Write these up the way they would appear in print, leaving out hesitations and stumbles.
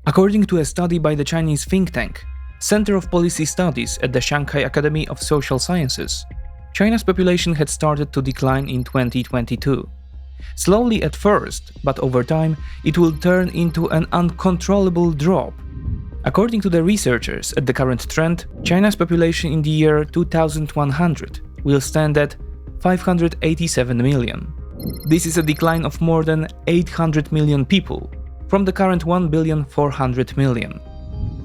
According to a study by the Chinese think tank Center of Policy Studies at the Shanghai Academy of Social Sciences, China's population had started to decline in 2022. Slowly at first, but over time, it will turn into an uncontrollable drop. According to the researchers at the current trend, China's population in the year 2100 will stand at 587 million. This is a decline of more than 800 million people from the current 1,400 million.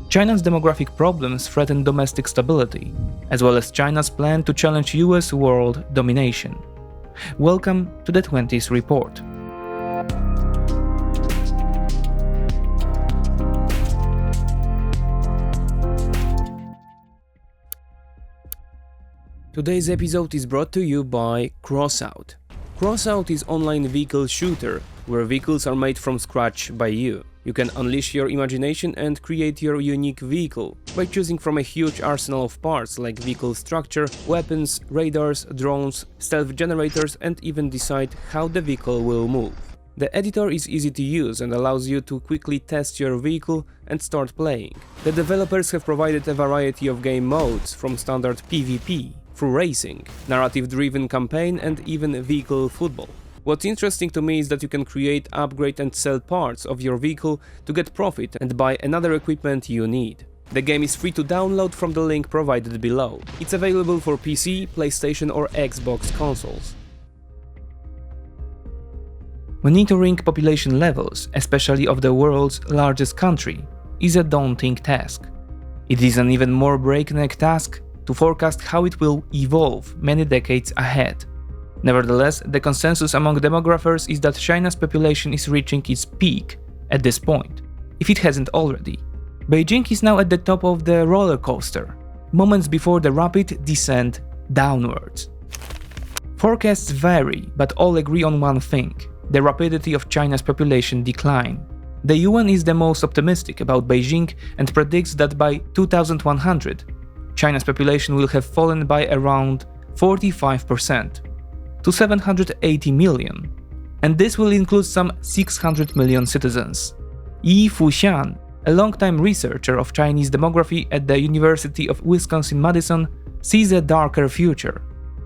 China's demographic problems threaten domestic stability, as well as China's plan to challenge US world domination. Welcome to the 20th Report. Today's episode is brought to you by Crossout. Crossout is online vehicle shooter, where vehicles are made from scratch by you. You can unleash your imagination and create your unique vehicle by choosing from a huge arsenal of parts like vehicle structure, weapons, radars, drones, stealth generators, and even decide how the vehicle will move. The editor is easy to use and allows you to quickly test your vehicle and start playing. The developers have provided a variety of game modes, from standard PvP through racing, narrative-driven campaign, and even vehicle football. What's interesting to me is that you can create, upgrade and sell parts of your vehicle to get profit and buy another equipment you need. The game is free to download from the link provided below. It's available for PC, PlayStation or Xbox consoles. Monitoring population levels, especially of the world's largest country, is a daunting task. It is an even more breakneck task to forecast how it will evolve many decades ahead. Nevertheless, the consensus among demographers is that China's population is reaching its peak at this point, if it hasn't already. Beijing is now at the top of the roller coaster, moments before the rapid descent downwards. Forecasts vary, but all agree on one thing: the rapidity of China's population decline. The UN is the most optimistic about Beijing and predicts that by 2100, China's population will have fallen by around 45%. to 780 million, and this will include some 600 million citizens. Yi Fuxian, a longtime researcher of Chinese demography at the University of Wisconsin-Madison, sees a darker future,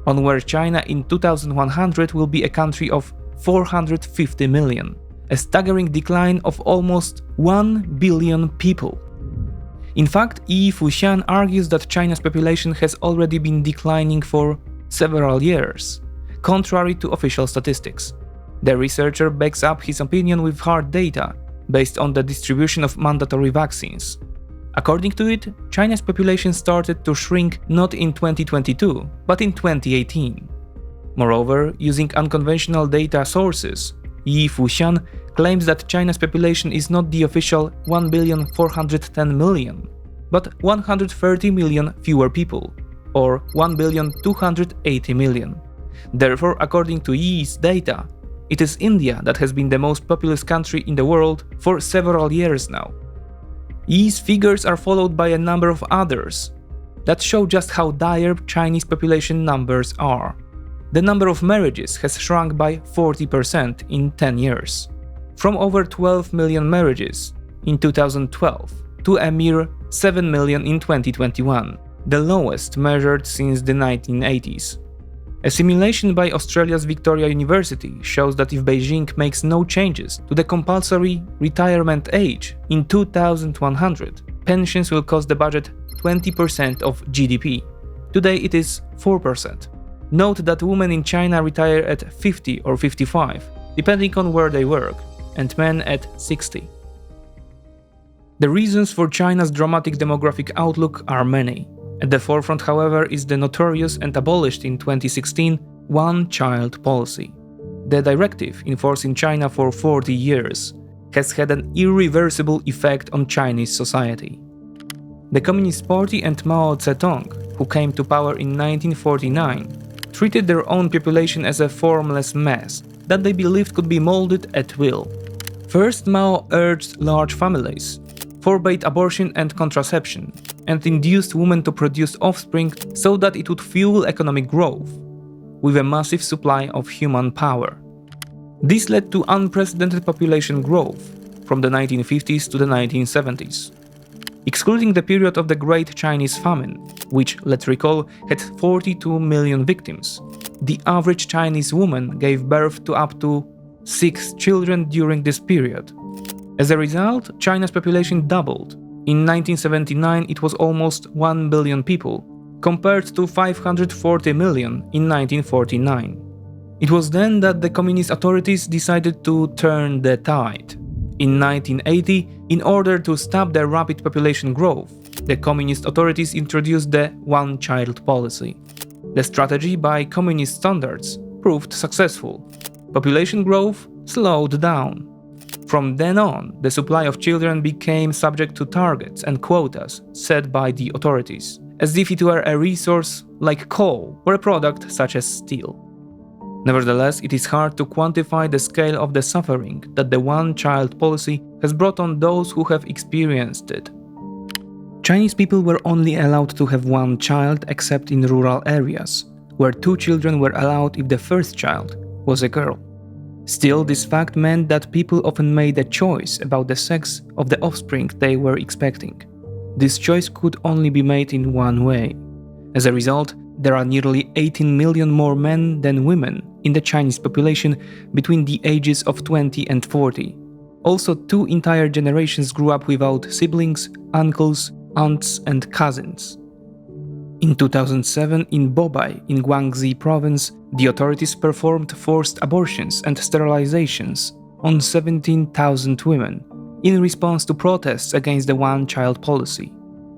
on where China in 2100 will be a country of 450 million, a staggering decline of almost 1 billion people. In fact, Yi Fuxian argues that China's population has already been declining for several years, contrary to official statistics. The researcher backs up his opinion with hard data, based on the distribution of mandatory vaccines. According to it, China's population started to shrink not in 2022, but in 2018. Moreover, using unconventional data sources, Yi Fuxian claims that China's population is not the official 1,410 million, but 130 million fewer people, or 1,280 million. Therefore, according to Yi's data, it is India that has been the most populous country in the world for several years now. Yi's figures are followed by a number of others that show just how dire Chinese population numbers are. The number of marriages has shrunk by 40% in 10 years, from over 12 million marriages in 2012 to a mere 7 million in 2021, the lowest measured since the 1980s. A simulation by Australia's Victoria University shows that if Beijing makes no changes to the compulsory retirement age in 2100, pensions will cost the budget 20% of GDP. Today it is 4%. Note that women in China retire at 50 or 55, depending on where they work, and men at 60. The reasons for China's dramatic demographic outlook are many. At the forefront, however, is the notorious and abolished in 2016 one-child policy. The directive, in force in China for 40 years, has had an irreversible effect on Chinese society. The Communist Party and Mao Zedong, who came to power in 1949, treated their own population as a formless mess that they believed could be molded at will. First, Mao urged large families, forbade abortion and contraception, and induced women to produce offspring so that it would fuel economic growth, with a massive supply of human power. This led to unprecedented population growth, from the 1950s to the 1970s. Excluding the period of the Great Chinese Famine, which, let's recall, had 42 million victims, the average Chinese woman gave birth to up to 6 children during this period. As a result, China's population doubled. In 1979, it was almost 1 billion people, compared to 540 million in 1949. It was then that the communist authorities decided to turn the tide. In 1980, in order to stop the rapid population growth, the communist authorities introduced the one-child policy. The strategy, by communist standards, proved successful. Population growth slowed down. From then on, the supply of children became subject to targets and quotas set by the authorities, as if it were a resource like coal or a product such as steel. Nevertheless, it is hard to quantify the scale of the suffering that the one-child policy has brought on those who have experienced it. Chinese people were only allowed to have one child except in rural areas, where 2 children were allowed if the first child was a girl. Still, this fact meant that people often made a choice about the sex of the offspring they were expecting. This choice could only be made in one way. As a result, there are nearly 18 million more men than women in the Chinese population between the ages of 20 and 40. Also, 2 entire generations grew up without siblings, uncles, aunts, and cousins. In 2007, in Bobai, in Guangxi province, the authorities performed forced abortions and sterilizations on 17,000 women in response to protests against the one-child policy.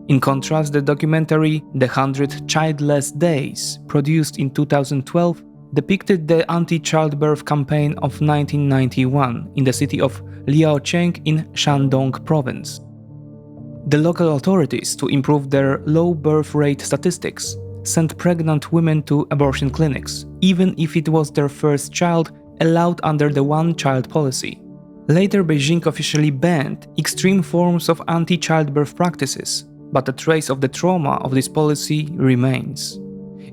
In contrast, the documentary The 100 Childless Days, produced in 2012, depicted the anti-childbirth campaign of 1991 in the city of Liaocheng in Shandong province. The local authorities, to improve their low birth rate statistics, sent pregnant women to abortion clinics, even if it was their first child allowed under the one-child policy. Later, Beijing officially banned extreme forms of anti-childbirth practices, but a trace of the trauma of this policy remains.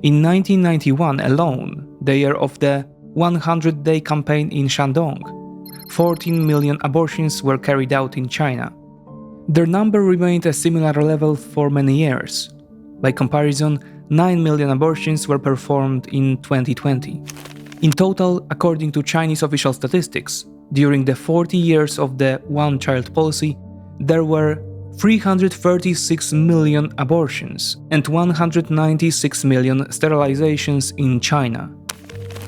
In 1991 alone, the year of the 100-day campaign in Shandong, 14 million abortions were carried out in China. Their number remained a similar level for many years. By comparison, 9 million abortions were performed in 2020. In total, according to Chinese official statistics, during the 40 years of the one-child policy, there were 336 million abortions and 196 million sterilizations in China.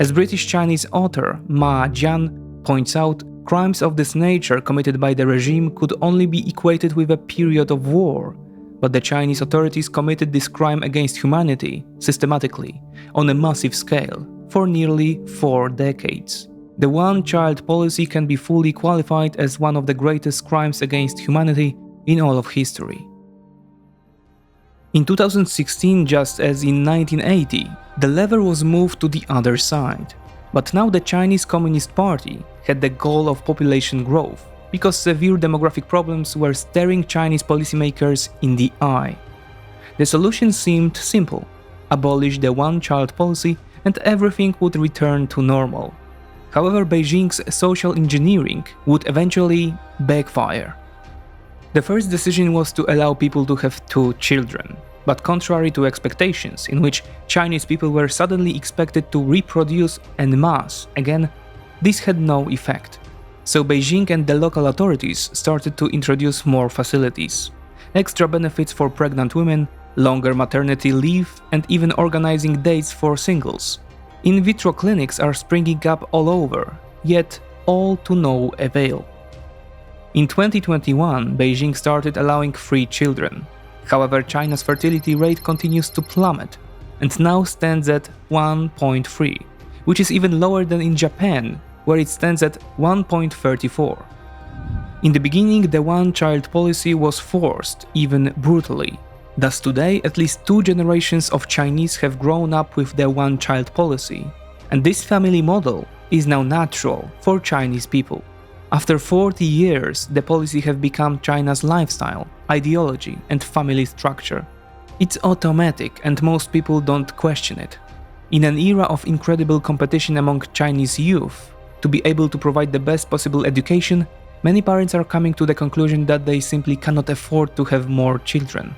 As British Chinese author Ma Jian points out, crimes of this nature committed by the regime could only be equated with a period of war, but the Chinese authorities committed this crime against humanity systematically, on a massive scale, for nearly 4 decades. The one-child policy can be fully qualified as one of the greatest crimes against humanity in all of history. In 2016, just as in 1980, the lever was moved to the other side. But now the Chinese Communist Party had the goal of population growth, because severe demographic problems were staring Chinese policymakers in the eye. The solution seemed simple: abolish the one-child policy and everything would return to normal. However, Beijing's social engineering would eventually backfire. The first decision was to allow people to have 2 children, but contrary to expectations, in which Chinese people were suddenly expected to reproduce en masse again, this had no effect. So Beijing and the local authorities started to introduce more facilities, extra benefits for pregnant women, longer maternity leave, and even organizing dates for singles. In vitro clinics are springing up all over, yet all to no avail. In 2021, Beijing started allowing 3 children. However, China's fertility rate continues to plummet, and now stands at 1.3, which is even lower than in Japan, where it stands at 1.34. In the beginning, the one-child policy was forced, even brutally. Thus today, at least 2 generations of Chinese have grown up with the one-child policy, and this family model is now natural for Chinese people. After 40 years, the policy have become China's lifestyle, ideology, and family structure. It's automatic and most people don't question it. In an era of incredible competition among Chinese youth, to be able to provide the best possible education, Many parents are coming to the conclusion that they simply cannot afford to have more children.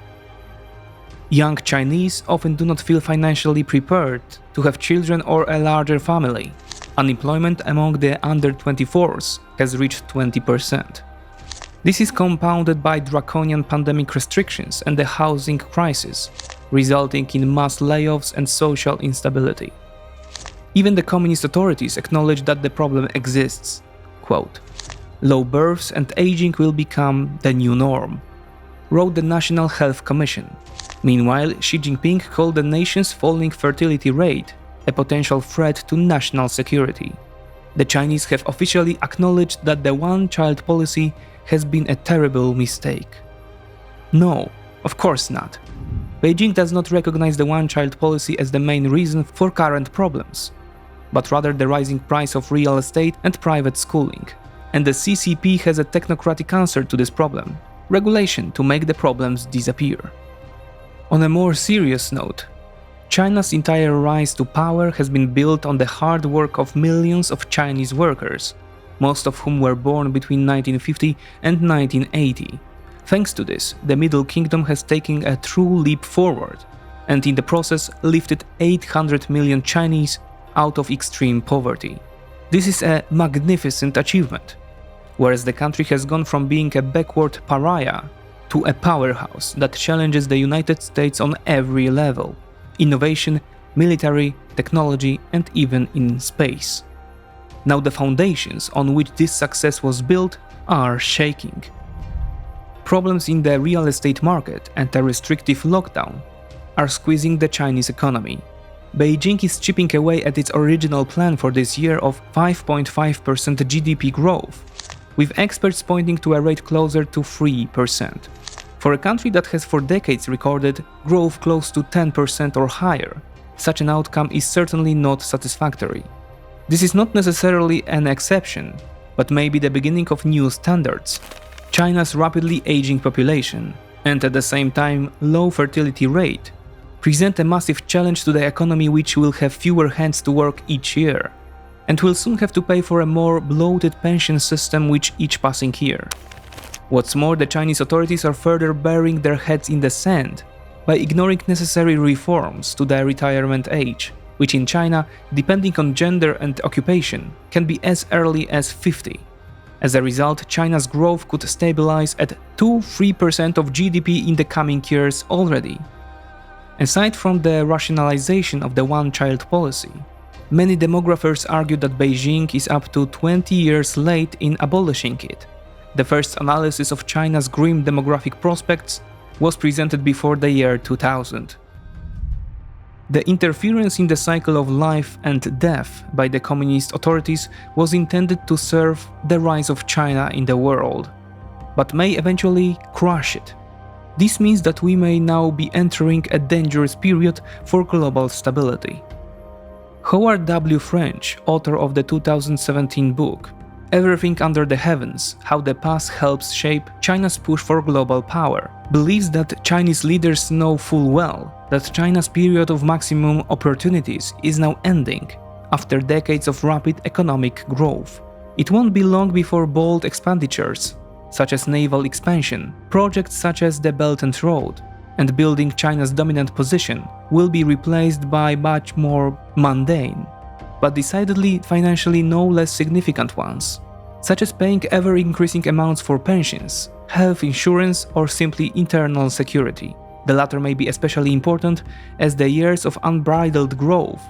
Young Chinese often do not feel financially prepared to have children or a larger family. Unemployment among the under 24s has reached 20%. This is compounded by draconian pandemic restrictions and the housing crisis, resulting in mass layoffs and social instability. Even the communist authorities acknowledge that the problem exists. Quote, "Low births and aging will become the new norm," wrote the National Health Commission. Meanwhile, Xi Jinping called the nation's falling fertility rate a potential threat to national security. The Chinese have officially acknowledged that the one-child policy has been a terrible mistake. No, of course not. Beijing does not recognize the one-child policy as the main reason for current problems, but rather the rising price of real estate and private schooling. And the CCP has a technocratic answer to this problem: regulation to make the problems disappear. On a more serious note, China's entire rise to power has been built on the hard work of millions of Chinese workers, most of whom were born between 1950 and 1980. Thanks to this, the Middle Kingdom has taken a true leap forward, and in the process lifted 800 million Chinese out of extreme poverty. This is a magnificent achievement, whereas the country has gone from being a backward pariah to a powerhouse that challenges the United States on every level: innovation, military, technology, and even in space. Now the foundations on which this success was built are shaking. Problems in the real estate market and a restrictive lockdown are squeezing the Chinese economy. Beijing is chipping away at its original plan for this year of 5.5% GDP growth, with experts pointing to a rate closer to 3%. For a country that has for decades recorded growth close to 10% or higher, such an outcome is certainly not satisfactory. This is not necessarily an exception, but maybe the beginning of new standards. China's rapidly aging population, and at the same time low fertility rate, present a massive challenge to the economy, which will have fewer hands to work each year, and will soon have to pay for a more bloated pension system with each passing year. What's more, the Chinese authorities are further burying their heads in the sand by ignoring necessary reforms to the retirement age, which in China, depending on gender and occupation, can be as early as 50. As a result, China's growth could stabilize at 2–3% of GDP in the coming years already. Aside from the rationalization of the one-child policy, many demographers argue that Beijing is up to 20 years late in abolishing it. The first analysis of China's grim demographic prospects was presented before the year 2000. The interference in the cycle of life and death by the communist authorities was intended to serve the rise of China in the world, but may eventually crush it. This means that we may now be entering a dangerous period for global stability. Howard W. French, author of the 2017 book, Everything Under the Heavens: How the Past Helps Shape China's Push for Global Power, believes that Chinese leaders know full well that China's period of maximum opportunities is now ending after decades of rapid economic growth. It won't be long before bold expenditures, such as naval expansion, projects such as the Belt and Road, and building China's dominant position will be replaced by much more mundane, but decidedly financially no less significant ones, such as paying ever-increasing amounts for pensions, health insurance, or simply internal security. The latter may be especially important as the years of unbridled growth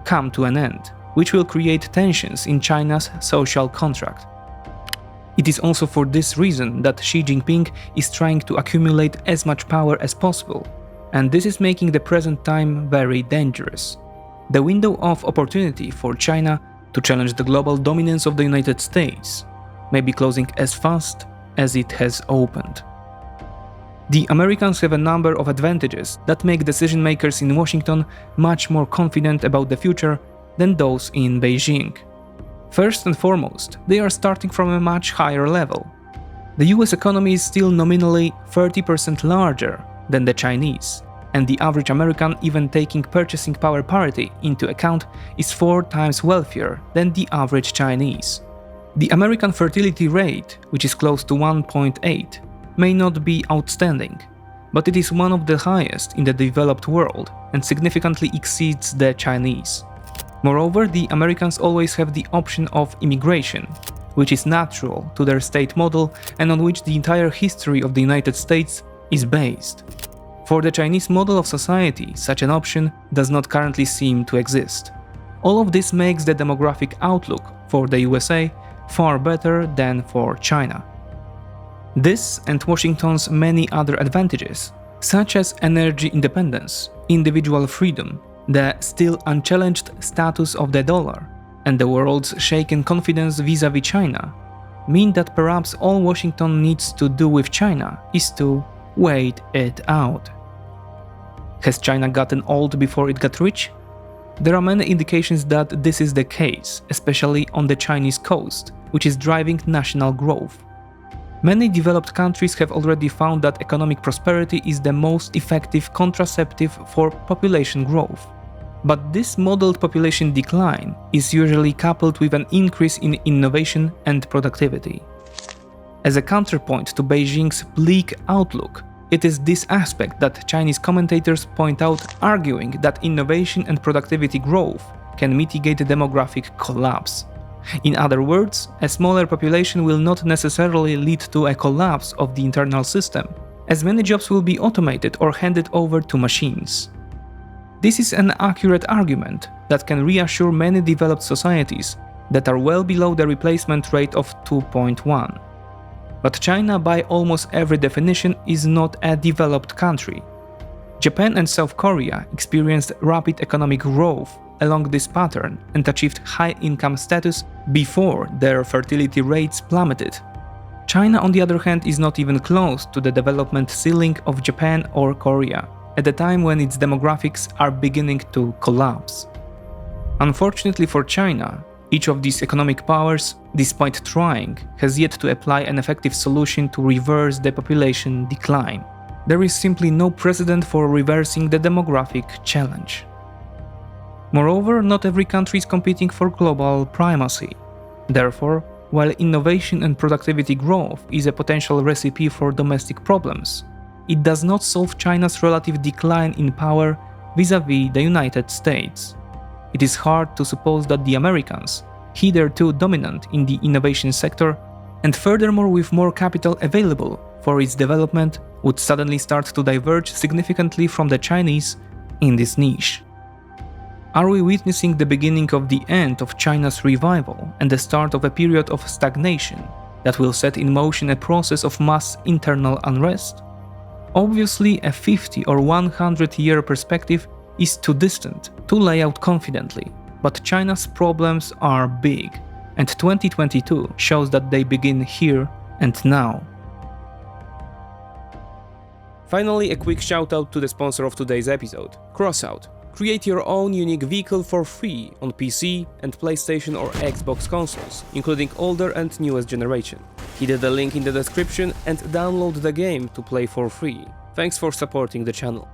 come to an end, which will create tensions in China's social contract. It is also for this reason that Xi Jinping is trying to accumulate as much power as possible, and this is making the present time very dangerous. The window of opportunity for China to challenge the global dominance of the United States may be closing as fast as it has opened. The Americans have a number of advantages that make decision makers in Washington much more confident about the future than those in Beijing. First and foremost, they are starting from a much higher level. The US economy is still nominally 30% larger than the Chinese, and the average American, even taking purchasing power parity into account, is 4 times wealthier than the average Chinese. The American fertility rate, which is close to 1.8, may not be outstanding, but it is one of the highest in the developed world and significantly exceeds the Chinese. Moreover, the Americans always have the option of immigration, which is natural to their state model and on which the entire history of the United States is based. For the Chinese model of society, such an option does not currently seem to exist. All of this makes the demographic outlook for the USA far better than for China. This and Washington's many other advantages, such as energy independence, individual freedom, the still unchallenged status of the dollar, and the world's shaken confidence vis-à-vis China, mean that perhaps all Washington needs to do with China is to wait it out. Has China gotten old before it got rich? There are many indications that this is the case, especially on the Chinese coast, which is driving national growth. Many developed countries have already found that economic prosperity is the most effective contraceptive for population growth. But this modeled population decline is usually coupled with an increase in innovation and productivity. As a counterpoint to Beijing's bleak outlook, it is this aspect that Chinese commentators point out, arguing that innovation and productivity growth can mitigate the demographic collapse. In other words, a smaller population will not necessarily lead to a collapse of the internal system, as many jobs will be automated or handed over to machines. This is an accurate argument that can reassure many developed societies that are well below the replacement rate of 2.1. But China, by almost every definition, is not a developed country. Japan and South Korea experienced rapid economic growth along this pattern and achieved high income status before their fertility rates plummeted. China, on the other hand, is not even close to the development ceiling of Japan or Korea, at a time when its demographics are beginning to collapse. Unfortunately for China, each of these economic powers, despite trying, has yet to apply an effective solution to reverse the population decline. There is simply no precedent for reversing the demographic challenge. Moreover, not every country is competing for global primacy. Therefore, while innovation and productivity growth is a potential recipe for domestic problems, it does not solve China's relative decline in power vis-à-vis the United States. It is hard to suppose that the Americans, hitherto dominant in the innovation sector, and furthermore with more capital available for its development, would suddenly start to diverge significantly from the Chinese in this niche. Are we witnessing the beginning of the end of China's revival and the start of a period of stagnation that will set in motion a process of mass internal unrest? Obviously, a 50 or 100-year perspective is too distant to lay out confidently, but China's problems are big, and 2022 shows that they begin here and now. Finally, a quick shout out to the sponsor of today's episode, Crossout. Create your own unique vehicle for free on PC and PlayStation or Xbox consoles, including older and newest generation. Hit the link in the description and download the game to play for free. Thanks for supporting the channel.